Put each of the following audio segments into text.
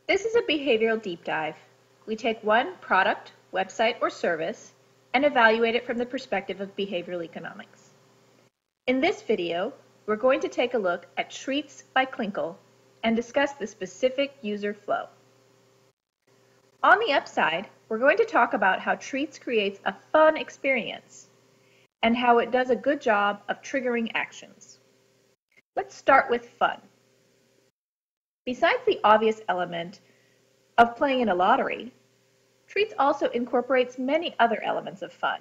This is a behavioral deep dive. We take one product, website, or service and evaluate it from the perspective of behavioral economics. In this video, we're going to take a look at Treats by CLINKLE and discuss the specific user flow. On the upside, we're going to talk about how Treats creates a fun experience and how it does a good job of triggering actions. Let's start with fun. Besides the obvious element of playing in a lottery, Treats also incorporates many other elements of fun.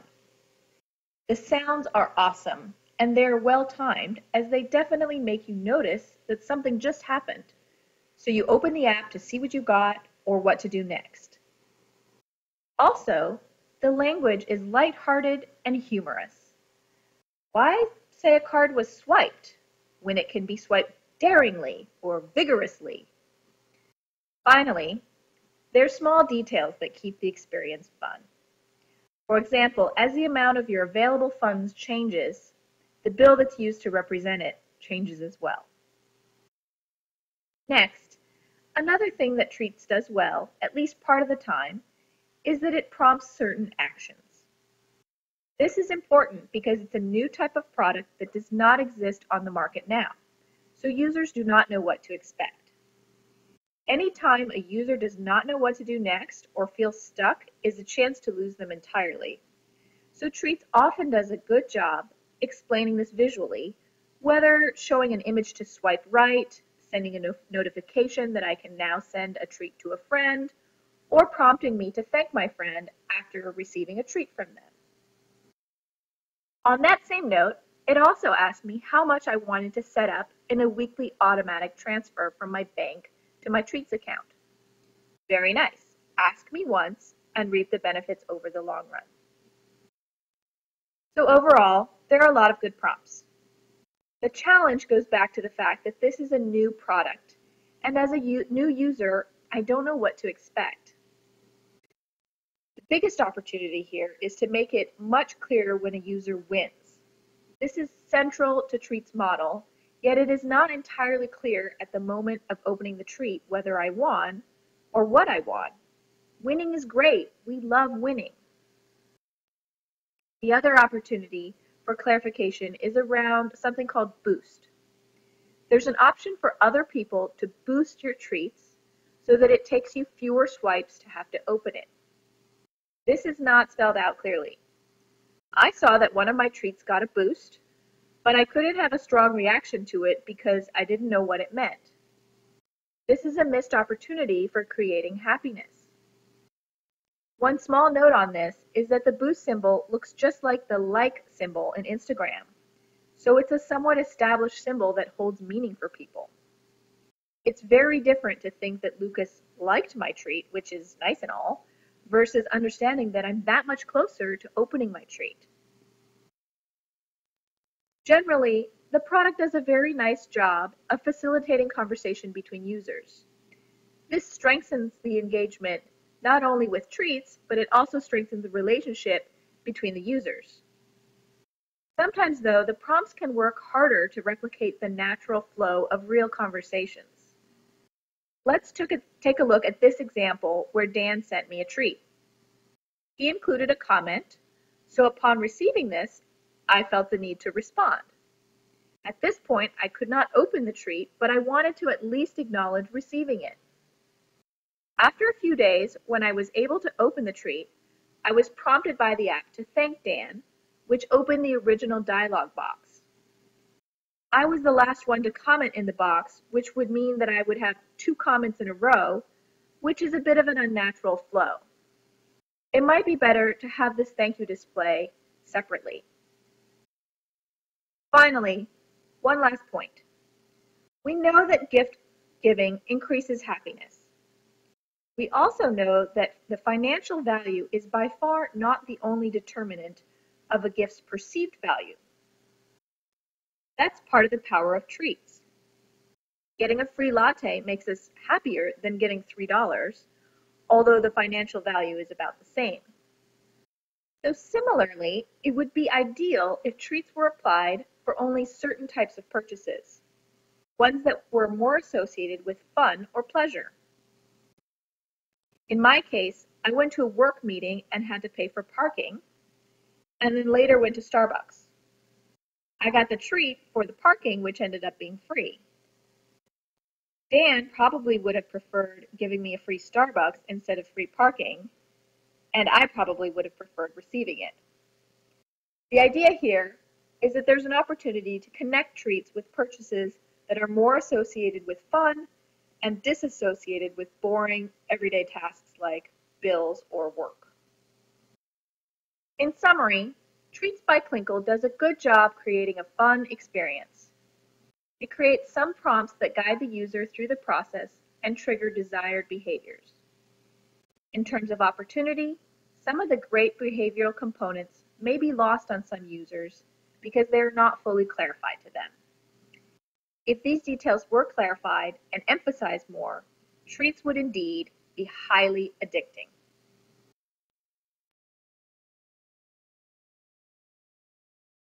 The sounds are awesome, and they're well timed as they definitely make you notice that something just happened, so you open the app to see what you got or what to do next. Also, the language is lighthearted and humorous. Why say a card was swiped when it can be swiped daringly or vigorously? Finally, there are small details that keep the experience fun. For example, as the amount of your available funds changes, the bill that's used to represent it changes as well. Next, another thing that Treats does well, at least part of the time, is that it prompts certain actions. This is important because it's a new type of product that does not exist on the market now, so users do not know what to expect. Anytime a user does not know what to do next or feels stuck is a chance to lose them entirely. So Treats often does a good job explaining this visually, whether showing an image to swipe right, sending a notification that I can now send a treat to a friend, or prompting me to thank my friend after receiving a treat from them. On that same note, it also asked me how much I wanted to set up in a weekly automatic transfer from my bank to my Treats account. Very nice. Ask me once and reap the benefits over the long run. So overall, there are a lot of good prompts. The challenge goes back to the fact that this is a new product, and as a new user, I don't know what to expect. The biggest opportunity here is to make it much clearer when a user wins. This is central to Treats' model, yet it is not entirely clear at the moment of opening the treat whether I won or what I won. Winning is great. We love winning. The other opportunity for clarification is around something called boost. There's an option for other people to boost your treats so that it takes you fewer swipes to have to open it. This is not spelled out clearly. I saw that one of my treats got a boost, but I couldn't have a strong reaction to it because I didn't know what it meant. This is a missed opportunity for creating happiness. One small note on this is that the boost symbol looks just like the like symbol in Instagram, so it's a somewhat established symbol that holds meaning for people. It's very different to think that Lucas liked my treat, which is nice and all, versus understanding that I'm that much closer to opening my treat. Generally, the product does a very nice job of facilitating conversation between users. This strengthens the engagement not only with treats, but it also strengthens the relationship between the users. Sometimes, though, the prompts can work harder to replicate the natural flow of real conversations. Let's take a look at this example where Dan sent me a treat. He included a comment, so upon receiving this, I felt the need to respond. At this point, I could not open the treat, but I wanted to at least acknowledge receiving it. After a few days, when I was able to open the treat, I was prompted by the app to thank Dan, which opened the original dialog box. I was the last one to comment in the box, which would mean that I would have 2 comments in a row, which is a bit of an unnatural flow. It might be better to have this thank you display separately. Finally, one last point. We know that gift giving increases happiness. We also know that the financial value is by far not the only determinant of a gift's perceived value. That's part of the power of treats. Getting a free latte makes us happier than getting $3, although the financial value is about the same. So similarly, it would be ideal if treats were applied for only certain types of purchases, ones that were more associated with fun or pleasure. In my case, I went to a work meeting and had to pay for parking, and then later went to Starbucks. I got the treat for the parking, which ended up being free. Dan probably would have preferred giving me a free Starbucks instead of free parking, and I probably would have preferred receiving it. The idea here is that there's an opportunity to connect treats with purchases that are more associated with fun and disassociated with boring, everyday tasks like bills or work. In summary, Treats by CLINKLE does a good job creating a fun experience. It creates some prompts that guide the user through the process and trigger desired behaviors. In terms of opportunity, some of the great behavioral components may be lost on some users because they are not fully clarified to them. If these details were clarified and emphasized more, treats would indeed be highly addicting.